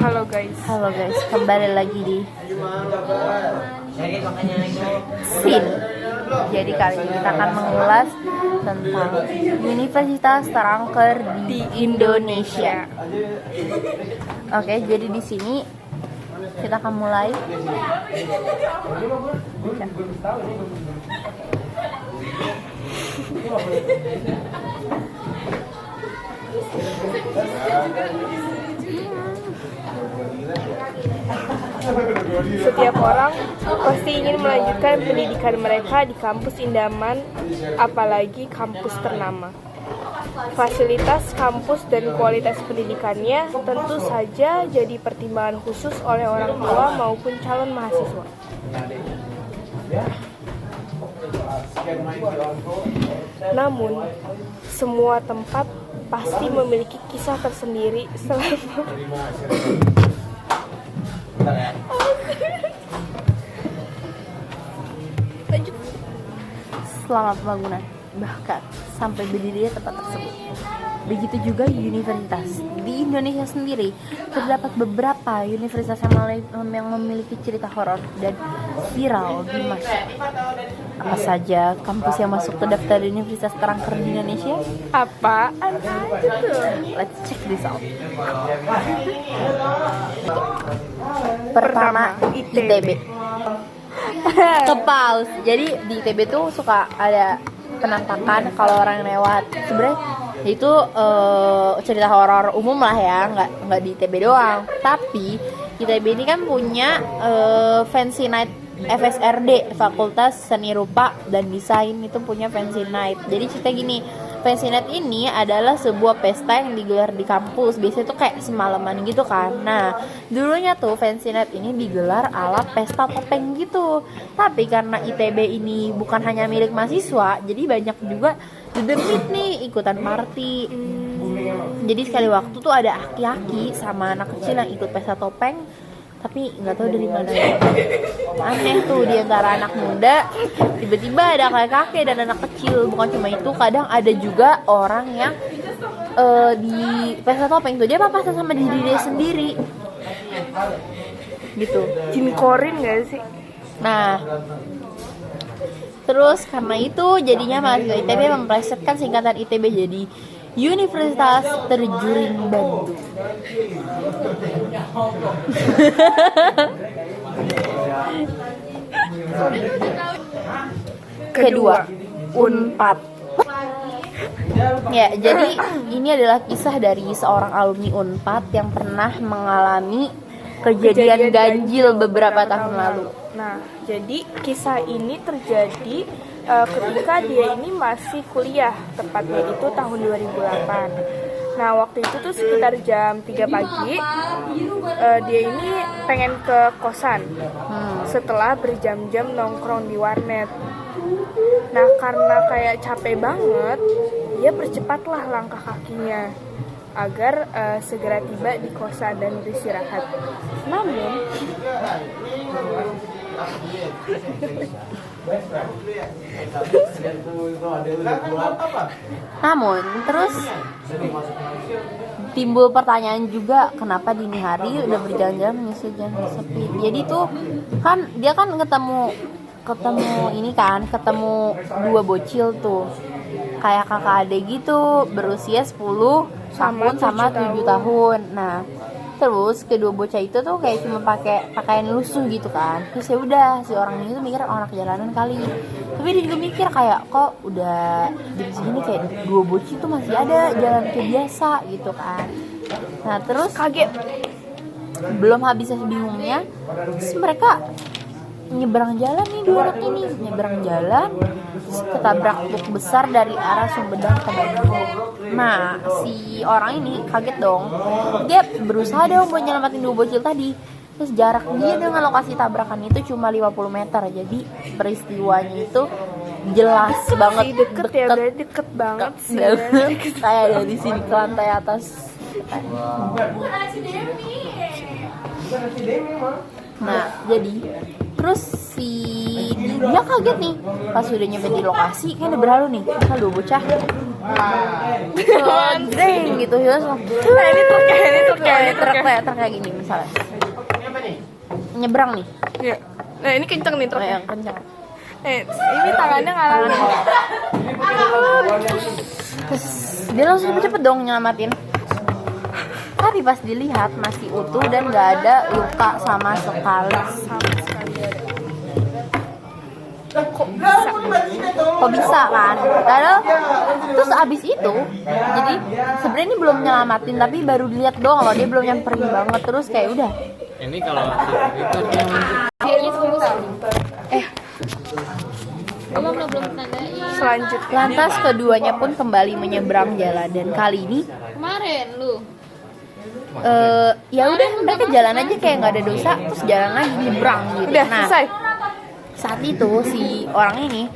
Halo guys, kembali lagi di Scene. Jadi kali ini kita akan mengulas tentang universitas terangker di Indonesia. Oke, jadi di sini kita akan mulai. Setiap orang pasti ingin melanjutkan pendidikan mereka di kampus idaman, apalagi kampus ternama. Fasilitas kampus dan kualitas pendidikannya tentu saja jadi pertimbangan khusus oleh orang tua maupun calon mahasiswa. Namun, semua tempat pasti memiliki kisah tersendiri selama pembangunan, bahkan sampai berdirinya tempat tersebut. Begitu juga universitas. Di Indonesia sendiri terdapat beberapa universitas yang memiliki cerita horor dan viral di masyarakat. Apa saja kampus yang masuk ke daftar universitas terangker di Indonesia? Apaan aja tuh? Let's check this out. Pertama, ITB. Ke pause. Jadi di ITB tuh suka ada penampakan kalau orang lewat. Sebenarnya itu cerita horor umum lah ya, nggak di ITB doang. Tapi ITB ini kan punya fancy night FSRD, Fakultas Seni Rupa dan Desain, itu punya fancy night. Jadi cerita gini, fancy night ini adalah sebuah pesta yang digelar di kampus. Biasanya tuh kayak semalaman gitu kan. Nah, dulunya tuh fancy night ini digelar ala pesta topeng gitu. Tapi karena ITB ini bukan hanya milik mahasiswa, jadi banyak juga dedemit nih ikutan party. Jadi sekali waktu tuh ada aki-aki sama anak kecil yang ikut pesta topeng, tapi nggak tahu dari mana ya. Aneh tuh, di antara anak muda tiba-tiba ada kakek-kakek dan anak kecil. Bukan cuma itu, kadang ada juga orang yang di pesta topeng tuh dia papasan sama diri dia sendiri gitu. Jim Corin gak sih? Nah, terus karena itu jadinya mahasiswa ITB memplesetkan singkatan ITB jadi Universitas Terjuring Bandung. Kedua, Unpad. Ya, jadi ini adalah kisah dari seorang alumni Unpad yang pernah mengalami kejadian ganjil beberapa tahun lalu. Nah, jadi kisah ini terjadi ketika dia ini masih kuliah, tepatnya itu tahun 2008. Nah, waktu itu tuh sekitar jam 3 pagi, dia ini pengen ke kosan setelah berjam-jam nongkrong di warnet. Nah, karena kayak capek banget, dia percepatlah langkah kakinya agar segera tiba di kosan dan beristirahat. Namun terus timbul pertanyaan juga, kenapa dini hari udah berjalan-jalan menyusul jalan sepi. Jadi tuh kan dia kan ketemu ini kan, ketemu dua bocil tuh kayak kakak adik gitu, berusia 10 tahun sama 7 tahun. Nah, terus kedua bocah itu tuh kayak cuma pakai pakaian lusuh gitu kan. Terus ya udah, si orang ini tuh mikir anak jalanan kali. Tapi dia juga mikir kayak kok udah di sini kayak dua bocil tuh masih ada jalan kayak biasa gitu kan. Nah, terus Kaget. belum habis bingungnya, terus mereka nyebrang jalan nih, dua anak ini nyebrang jalan, terus ketabrak truk besar dari arah Sumedang ke Bandung. Nah, si orang ini kaget dong. Dia berusaha dong buat nyelamatin dua bocil tadi. Terus jarak dia dengan lokasi tabrakan itu cuma 50 meter. Jadi peristiwanya itu jelas banget, deket ya, berarti deket banget sih. Kayak dari sini ke lantai atas. Nah, jadi terus dia kaget nih pas udah nyampe di lokasi, kan udah berlalu nih, kan dua bocah deng gitu ya, ini truk truk kayak gini misalnya. Nyebrang nih. Iya. Nah ini kenceng nih truknya. Yang kencang. Ini tangannya ngalangin. Terus dia langsung cepet dong nyelamatin. Tapi pas dilihat masih utuh dan nggak ada luka sama sekali. Kok bisa kan? Padahal terus abis itu, jadi sebenarnya ini belum nyelamatin tapi baru dilihat doang loh, dia belum nyamperin banget, terus kayak udah. Ini kalau itu dia belum tandain. Selanjutnya Lantas keduanya pun kembali menyeberang jalan dan kali ini Kemarin lu. ya udah mereka jalan aja kayak nggak ada dosa, terus jalan lagi nyebrang gitu. udah Nah, selesai. saat itu si orang ini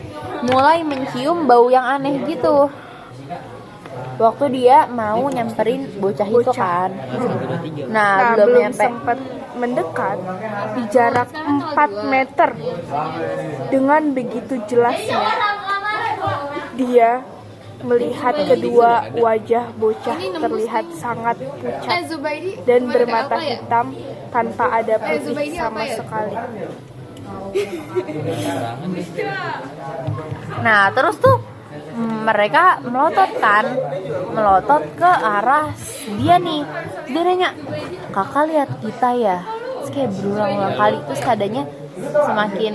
mulai mencium bau yang aneh gitu. Waktu dia mau nyamperin bocah itu kan. Nah, Nah, belum belum nyampe. sempat mendekat di jarak 4 meter dengan begitu jelasnya dia melihat kedua wajah bocah terlihat sangat pucat Zubaidi dan bermata apa ya? hitam tanpa ada putih Zubaidi sama apa ya? sekali. Nah, terus tuh mereka melotot ke arah dia nih. Dia nanya, "Kakak lihat kita ya?" Terus kayak berulang-ulang kali, terus keadaannya semakin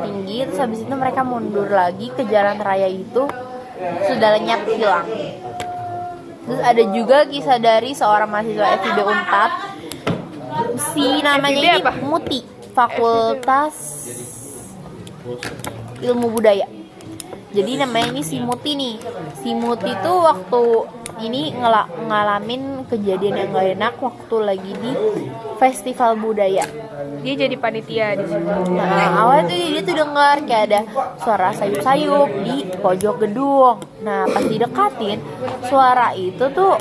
tinggi. Terus habis itu mereka mundur lagi ke jalan raya itu, sudah lenyap hilang. Terus ada juga kisah dari seorang mahasiswa FIB Unpad. Si namanya FIB ini apa? Muti, Fakultas Ilmu Budaya. Jadi namanya ini si Muti nih. Si Muti tuh waktu ini ngalamin kejadian yang gak enak waktu lagi di festival budaya. Dia jadi panitia di situ. Nah, awalnya tuh dia tuh dengar kayak ada suara sayup-sayup di pojok gedung. Nah, pas didekatin, suara itu tuh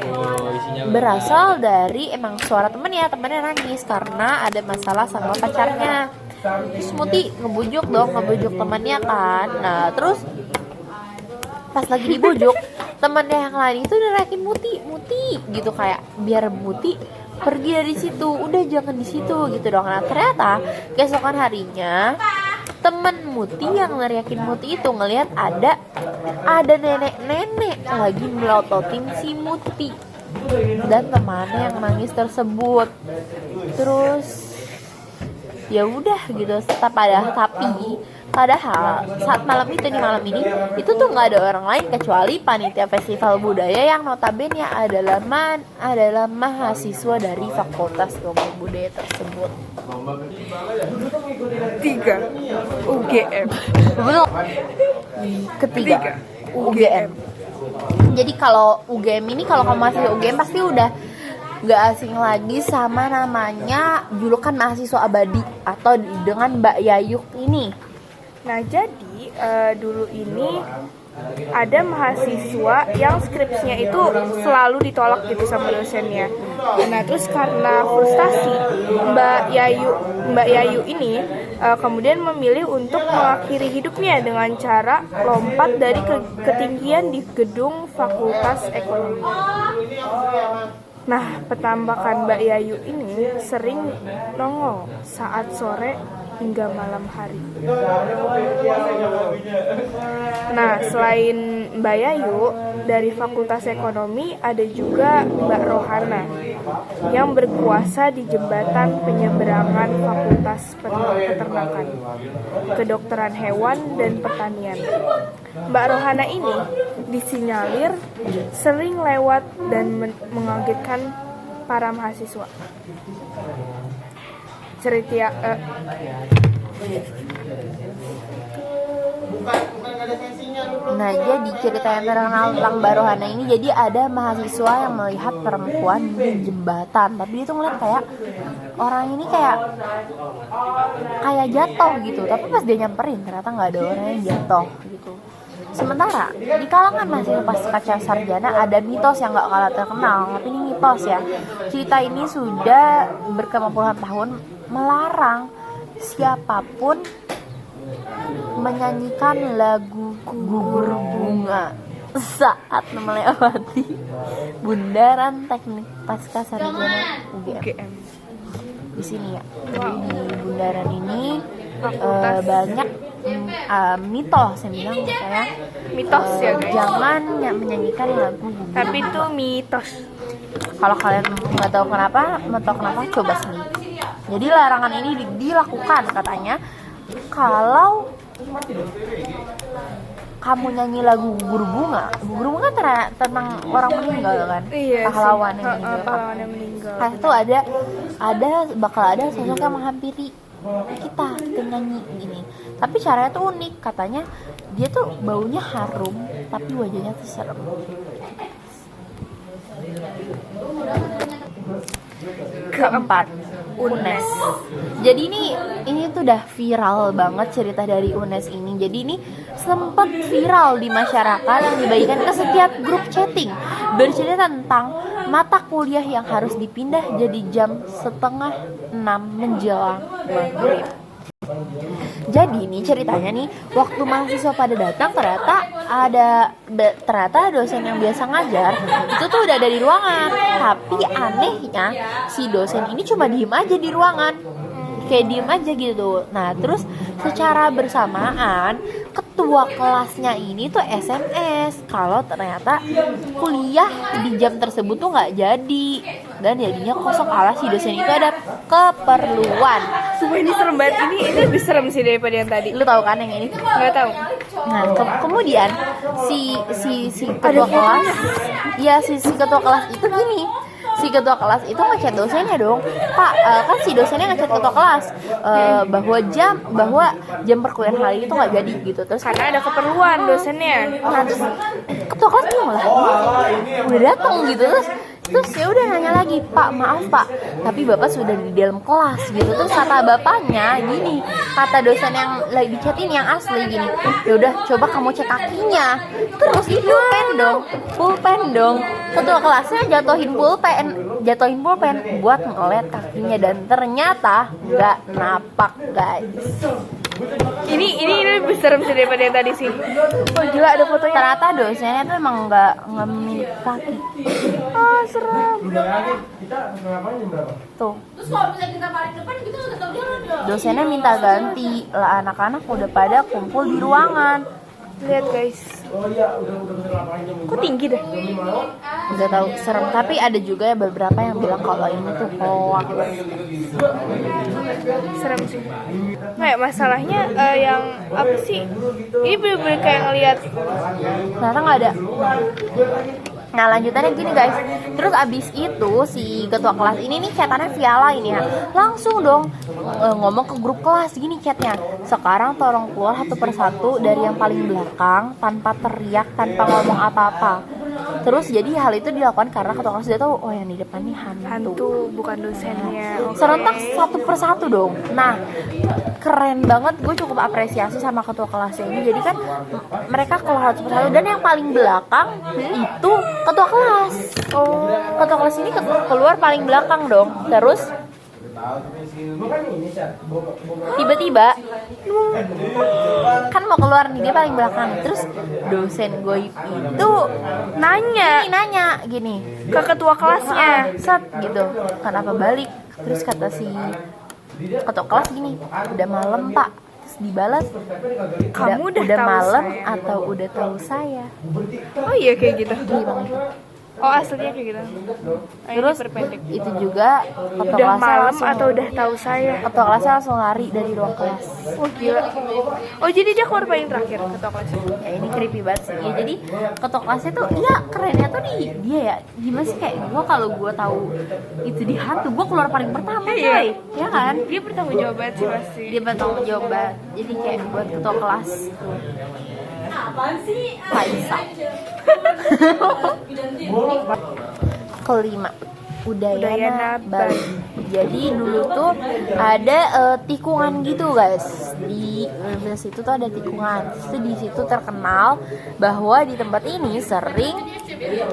berasal dari emang suara temennya nangis karena ada masalah sama pacarnya. Terus Muti ngebujuk temannya kan. Nah, terus pas lagi dibujuk, temannya yang lain itu nerakin Muti gitu, kayak biar Muti pergi dari situ, udah jangan di situ gitu dong. Nah, ternyata keesokan harinya temen Muti yang neriakin Muti itu ngelihat ada nenek-nenek lagi melototin si Muti dan temannya yang nangis tersebut. Terus ya udah gitu. Padahal saat malam ini itu tuh nggak ada orang lain kecuali panitia festival budaya yang notabene adalah mahasiswa dari Fakultas Ilmu Budaya tersebut. 3 UGM. Betul. Ketiga UGM. Jadi kalau UGM ini, kalau kamu masih UGM pasti udah gak asing lagi sama namanya julukan mahasiswa abadi atau dengan Mbak Yayuk ini. Nah, jadi dulu ini ada mahasiswa yang skripsinya itu selalu ditolak gitu sama dosennya. Nah, terus karena frustasi, Mbak Yayu ini kemudian memilih untuk mengakhiri hidupnya dengan cara lompat dari ketinggian di gedung Fakultas Ekonomi. Nah, petambakan Mbak Yayu ini sering nongol saat sore hingga malam hari. Nah, selain Mbak Yayu, dari Fakultas Ekonomi ada juga Mbak Rohana yang berkuasa di jembatan penyeberangan Fakultas Peternakan, Kedokteran Hewan dan Pertanian. Mbak Rohana ini disinyalir sering lewat dan mengagetkan para mahasiswa. Nah, jadi cerita yang terkenal tentang Mbak Rohana ini, jadi ada mahasiswa yang melihat perempuan di jembatan, tapi dia tuh ngeliat kayak orang ini kayak jatuh gitu, tapi pas dia nyamperin ternyata nggak ada orang yang jatuh gitu. Sementara di kalangan mahasiswa pasca sarjana ada mitos yang nggak kalah terkenal, tapi ini mitos ya. Cerita ini sudah berkembang puluhan tahun melarang siapapun menyanyikan lagu gugur bunga saat melewati Bundaran Teknik Pasca Sarjana UGM. UGM. Di sini ya. Jadi di bundaran ini Fakultas. banyak mitos yang bilang kayak Mitos ya guys. jangan menyanyikan lagu Bumi. Tapi itu mitos. Kalau kalian nggak tahu kenapa, coba sendiri. Jadi larangan ini dilakukan katanya kalau kamu nyanyi lagu Gugur Bunga kan tentang orang meninggal kan, Iya. pahlawan yang meninggal. Pahlawan yang meninggal. Nah itu bakal ada sosok yang menghampiri kita nyanyi gini. Tapi caranya tuh unik, katanya dia tuh baunya harum tapi wajahnya tuh serem. Keempat, UNES. Jadi ini tuh udah viral banget cerita dari UNES ini. Jadi ini sempat viral di masyarakat yang dibagikan ke setiap grup chatting, bercerita tentang mata kuliah yang harus dipindah jadi jam 5:30 menjelang maghrib. Jadi nih ceritanya nih, waktu mahasiswa pada datang ternyata dosen yang biasa ngajar itu tuh udah ada di ruangan. Tapi anehnya si dosen ini cuma diem aja di ruangan, kayak diem aja gitu. Nah terus secara bersamaan ketua kelasnya ini tuh SMS kalau ternyata kuliah di jam tersebut tuh nggak jadi, dan jadinya kosong ala si dosen itu ada keperluan. Sumpah ini serem banget. Ini lebih serem sih daripada yang tadi. Lu tahu kan yang ini? Nggak tahu. Nah, kemudian si ketua kelas, ya si ketua kelas itu gini. Si ketua kelas itu ngechat dosennya dong, Pak, kan si dosennya ngechat ketua kelas bahwa jam perkuliahan hari itu nggak jadi gitu. Terus Karena ada keperluan dosennya. nah, terus ketua kelas bingung lah, udah datang gitu. Terus ya udah nanya lagi, Pak maaf Pak, tapi Bapak sudah di dalam kelas gitu. Terus kata bapaknya gini, kata dosen yang lagi di chat ini yang asli gini, ya udah coba kamu cek kakinya. Terus pulpen dong. Ketua kelasnya jatuhin pulpen buat ngelet kakinya, dan ternyata nggak napak guys. Ini lebih serem sih daripada yang tadi sih. Oh gila, ada fotonya. Ternyata dosennya tuh emang nggak ngemit kaki. Ah serem. Tuh. Terus kalau misalnya kita paling depan kita udah tahu jalan dong. Dosennya minta ganti lah, anak-anak udah pada kumpul di ruangan. Lihat guys. Kok tinggi dah? Udah tahu serem, tapi ada juga ya beberapa yang bilang kalau ini tuh hoax. Serem sih. Kayak masalahnya yang apa sih? Ini bener-bener kayak ngelihat. Ternyata nggak ada. Nah lanjutannya gini guys, terus abis itu si ketua kelas ini nih chatannya via line ya, langsung dong ngomong ke grup kelas gini chatnya, sekarang tolong keluar satu persatu dari yang paling belakang tanpa teriak, tanpa ngomong apa-apa. Terus jadi hal itu dilakukan karena ketua kelas dia tahu, oh yang di depan nih Hantu, bukan dosennya. Oke. Serentak satu persatu dong. Nah keren banget, gue cukup apresiasi sama ketua kelasnya ini. Jadi kan mereka keluar satu persatu, dan yang paling belakang itu ketua kelas. Oh, ketua kelas ini keluar paling belakang dong. Terus tiba-tiba kan mau keluar nih, dia paling belakang. Terus dosen goib itu nanya gini Ke ketua kelasnya. set gitu, kenapa balik? Terus kata si ketua kelas gini, udah malam Pak. Terus dibalas, Kamu udah tahu malam saya." atau udah tahu saya? Oh iya kayak gitu. Gimana? Oh aslinya kayak gitu. Ah, ini Terus perpendek. itu juga ketua Udah kelasnya malam langsung, atau udah tahu saya. ketua kelasnya langsung lari dari ruang kelas. Oh gila. Oh jadi dia keluar paling terakhir ketua kelasnya. Ya ini creepy banget sih. Ya, jadi ketua kelasnya tuh ya kerennya tuh dia ya. Gimana sih, kayak gua kalau gua tahu itu di hantu, gua keluar paling pertama coy. Ya kan? Dia bertanggung jawab banget sih pasti. Dia bertanggung jawab banget. Jadi kayak buat ketua kelas Faisa. Kelima, Udayana Bali. Jadi dulu tuh ada tikungan gitu guys, di universitas itu tuh ada tikungan. Itu di situ terkenal bahwa di tempat ini sering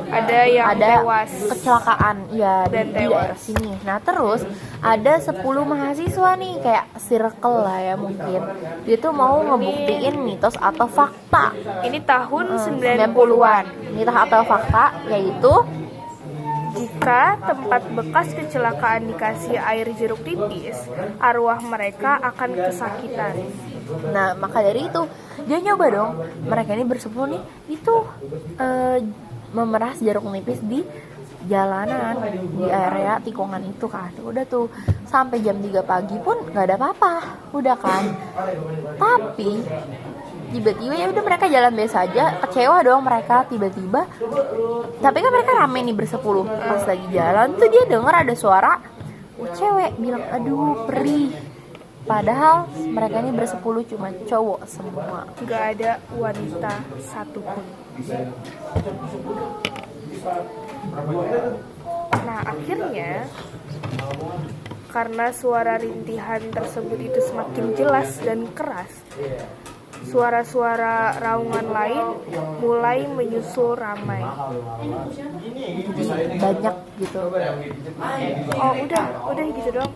Ada yang tewas. kecelakaan ya di Dan daerah tewas. sini. Nah terus ada 10 mahasiswa nih kayak circle lah ya mungkin. Dia tuh mau ngebuktiin mitos atau fakta. Ini tahun 90-an. 90-an. Mitos atau fakta yaitu Jika tempat bekas kecelakaan dikasih air jeruk nipis, arwah mereka akan kesakitan. nah maka dari itu dia nyoba dong. Mereka ini bersepuluh nih itu memeras jeruk nipis di jalanan di area tikungan itu kan. Udah tuh sampai jam 3 pagi pun nggak ada apa-apa, udah kan. Tapi tiba-tiba ya udah mereka jalan biasa aja, kecewa dong mereka tiba-tiba. Tapi kan mereka rame nih bersepuluh, pas lagi jalan tuh dia denger ada suara cewek bilang aduh perih. Padahal mereka ini bersepuluh cuma cowok semua. Gak ada wanita satupun. Nah akhirnya karena suara rintihan tersebut itu semakin jelas dan keras, suara-suara raungan lain mulai menyusul ramai. Jadi banyak gitu. Oh udah gitu dong.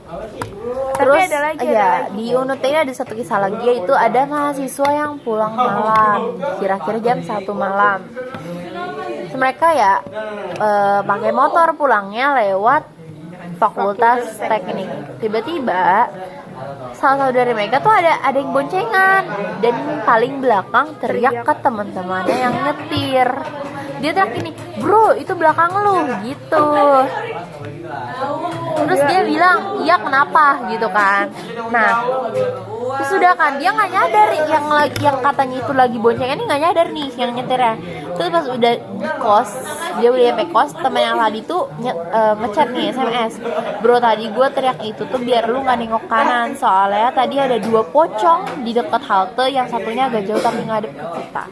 Terus Tapi ada lagi, ya ada lagi. di unit ini ada satu kisah lagi, yaitu ada mahasiswa yang pulang malam, kira-kira jam 1 malam. Terus mereka ya pakai motor pulangnya lewat Fakultas Teknik. Tiba-tiba salah satu dari mereka tuh ada yang boncengan dan paling belakang teriak ke teman-temannya yang nyetir. Dia teriak gini, bro itu belakang lu gitu. Terus dia bilang, iya kenapa gitu kan. Nah terus sudah kan dia nggak nyadar yang katanya itu lagi boncengan ini nggak nyadar nih yang nyetirnya. Terus pas udah di kos, dia udah sampai kos, teman yang tadi tuh ngechat nih SMS, bro tadi gue teriak itu tuh biar lu nggak nengok kanan, soalnya tadi ada 2 pocong di dekat halte, yang satunya agak jauh tapi ngadep ke kita.